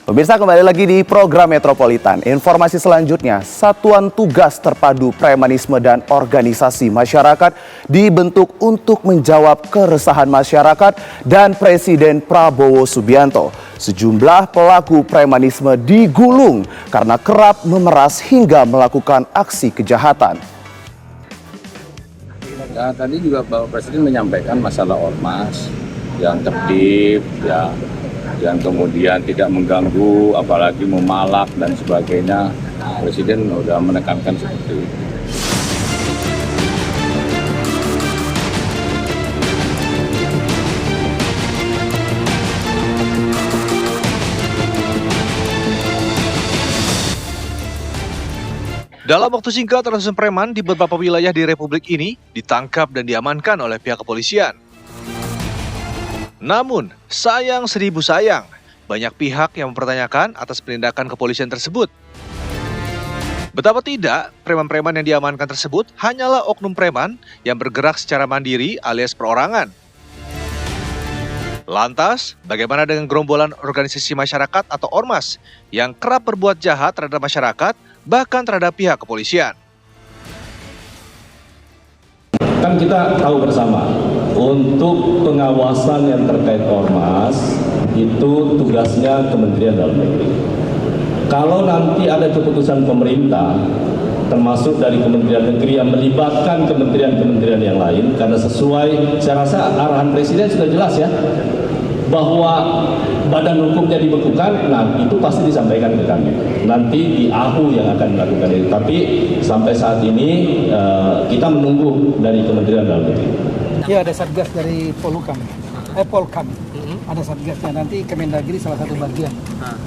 Pemirsa, kembali lagi di program Metropolitan. Informasi selanjutnya, Satuan Tugas Terpadu Premanisme dan Organisasi Masyarakat dibentuk untuk menjawab keresahan masyarakat dan Presiden Prabowo Subianto. Sejumlah pelaku premanisme digulung karena kerap memeras hingga melakukan aksi kejahatan. Ya, tadi juga Bapak Presiden menyampaikan masalah ormas yang tertib, ya, yang kemudian tidak mengganggu, apalagi memalak dan sebagainya. Presiden sudah menekankan seperti itu. Dalam waktu singkat, ratusan preman di beberapa wilayah di Republik ini ditangkap dan diamankan oleh pihak kepolisian. Namun, sayang seribu sayang, banyak pihak yang mempertanyakan atas penindakan kepolisian tersebut. Betapa tidak, preman-preman yang diamankan tersebut hanyalah oknum preman yang bergerak secara mandiri alias perorangan. Lantas, bagaimana dengan gerombolan organisasi masyarakat atau ormas yang kerap berbuat jahat terhadap masyarakat, bahkan terhadap pihak kepolisian? Kan kita tahu bersama, untuk pengawasan yang terkait ormas, itu tugasnya Kementerian Dalam Negeri. Kalau nanti ada keputusan pemerintah, termasuk dari Kementerian Negeri yang melibatkan kementerian-kementerian yang lain, karena sesuai, saya rasa arahan Presiden sudah jelas ya, bahwa badan hukumnya dibekukan, nah itu pasti disampaikan ke kami. Nanti di AHU yang akan melakukan itu. Tapi sampai saat ini kita menunggu dari Kementerian Dalam Negeri. Ya, ada satgas dari Polhukam, Polkam. Ada satgasnya, nanti Kemendagri salah satu bagian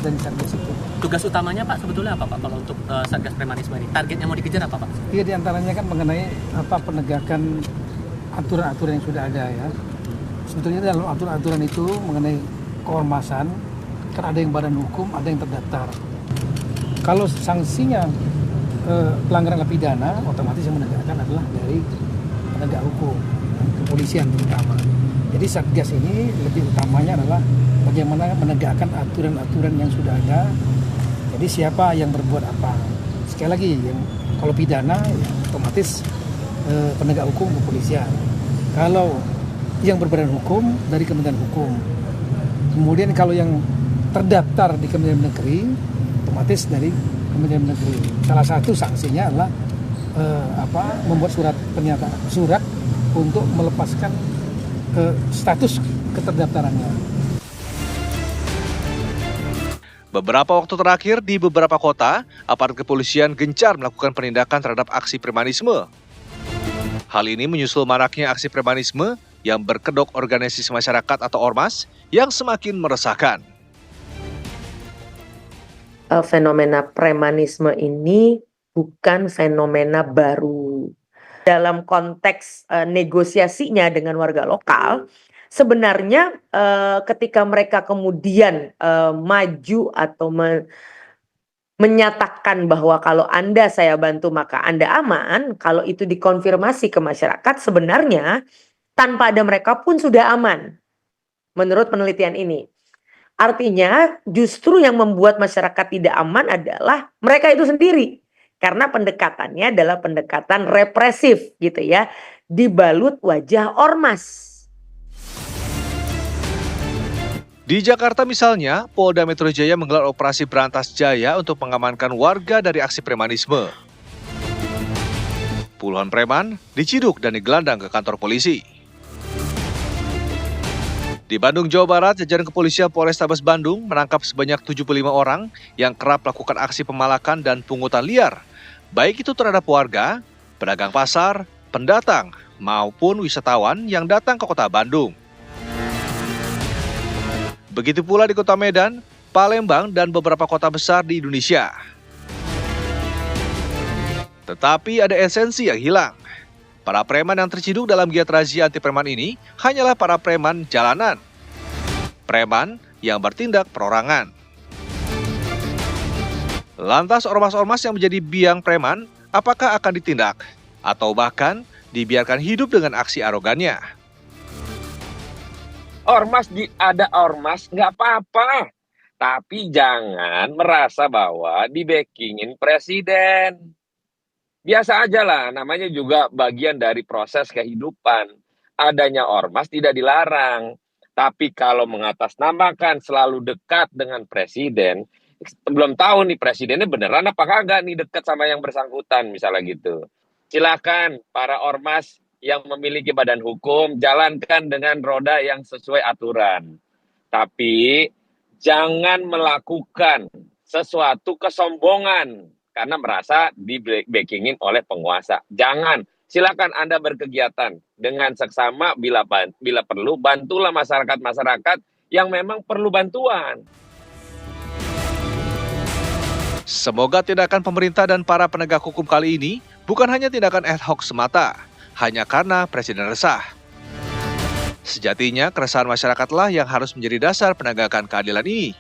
dari satgas itu. Tugas utamanya Pak sebetulnya apa Pak kalau untuk satgas premanisme ini? Targetnya mau dikejar apa Pak? Iya, diantaranya kan mengenai penegakan aturan-aturan yang sudah ada ya. Sebetulnya dalam aturan-aturan itu mengenai keormasan, kan ada yang badan hukum, ada yang terdaftar. Kalau sanksinya pelanggaran pidana, otomatis yang menegakkan adalah dari penegak hukum, kepolisian terutama. Jadi satgas ini lebih utamanya adalah bagaimana menegakkan aturan-aturan yang sudah ada. Jadi siapa yang berbuat apa. Sekali lagi, yang kalau pidana ya, otomatis penegak hukum kepolisian. Kalau yang berbadan hukum dari Kementerian Hukum. Kemudian kalau yang terdaftar di Kementerian Negeri, otomatis dari Kementerian Negeri. Salah satu sanksinya adalah membuat surat untuk melepaskan status keterdaftarannya. Beberapa waktu terakhir di beberapa kota, aparat kepolisian gencar melakukan penindakan terhadap aksi premanisme. Hal ini menyusul maraknya aksi premanisme yang berkedok organisasi masyarakat atau ormas yang semakin meresahkan. Fenomena premanisme ini bukan fenomena baru. Dalam konteks negosiasinya dengan warga lokal, sebenarnya ketika mereka kemudian maju atau menyatakan bahwa kalau Anda saya bantu maka Anda aman, kalau itu dikonfirmasi ke masyarakat sebenarnya tanpa ada mereka pun sudah aman, menurut penelitian ini. Artinya justru yang membuat masyarakat tidak aman adalah mereka itu sendiri. Karena pendekatannya adalah pendekatan represif gitu ya, dibalut wajah ormas. Di Jakarta misalnya, Polda Metro Jaya menggelar operasi Berantas Jaya untuk mengamankan warga dari aksi premanisme. Puluhan preman diciduk dan digelandang ke kantor polisi. Di Bandung, Jawa Barat, jajaran kepolisian Polrestabes Bandung menangkap sebanyak 75 orang yang kerap melakukan aksi pemalakan dan pungutan liar, baik itu terhadap warga, pedagang pasar, pendatang, maupun wisatawan yang datang ke kota Bandung. Begitu pula di kota Medan, Palembang, dan beberapa kota besar di Indonesia. Tetapi ada esensi yang hilang. Para preman yang terciduk dalam giat razia anti preman ini hanyalah para preman jalanan. Preman yang bertindak perorangan. Lantas ormas-ormas yang menjadi biang preman, apakah akan ditindak? Atau bahkan dibiarkan hidup dengan aksi arogannya? Ormas ada ormas nggak apa-apa. Tapi jangan merasa bahwa di-backingin presiden. Biasa aja lah, namanya juga bagian dari proses kehidupan. Adanya ormas tidak dilarang. Tapi kalau mengatasnamakan selalu dekat dengan presiden, belum tahu nih presidennya beneran apa kagak nih dekat sama yang bersangkutan misalnya gitu. Silakan para ormas yang memiliki badan hukum jalankan dengan roda yang sesuai aturan. Tapi jangan melakukan sesuatu kesombongan karena merasa di-backingin oleh penguasa. Jangan. Silakan Anda berkegiatan dengan seksama bila perlu, bantulah masyarakat-masyarakat yang memang perlu bantuan. Semoga tindakan pemerintah dan para penegak hukum kali ini bukan hanya tindakan ad hoc semata, hanya karena presiden resah. Sejatinya keresahan masyarakatlah yang harus menjadi dasar penegakan keadilan ini.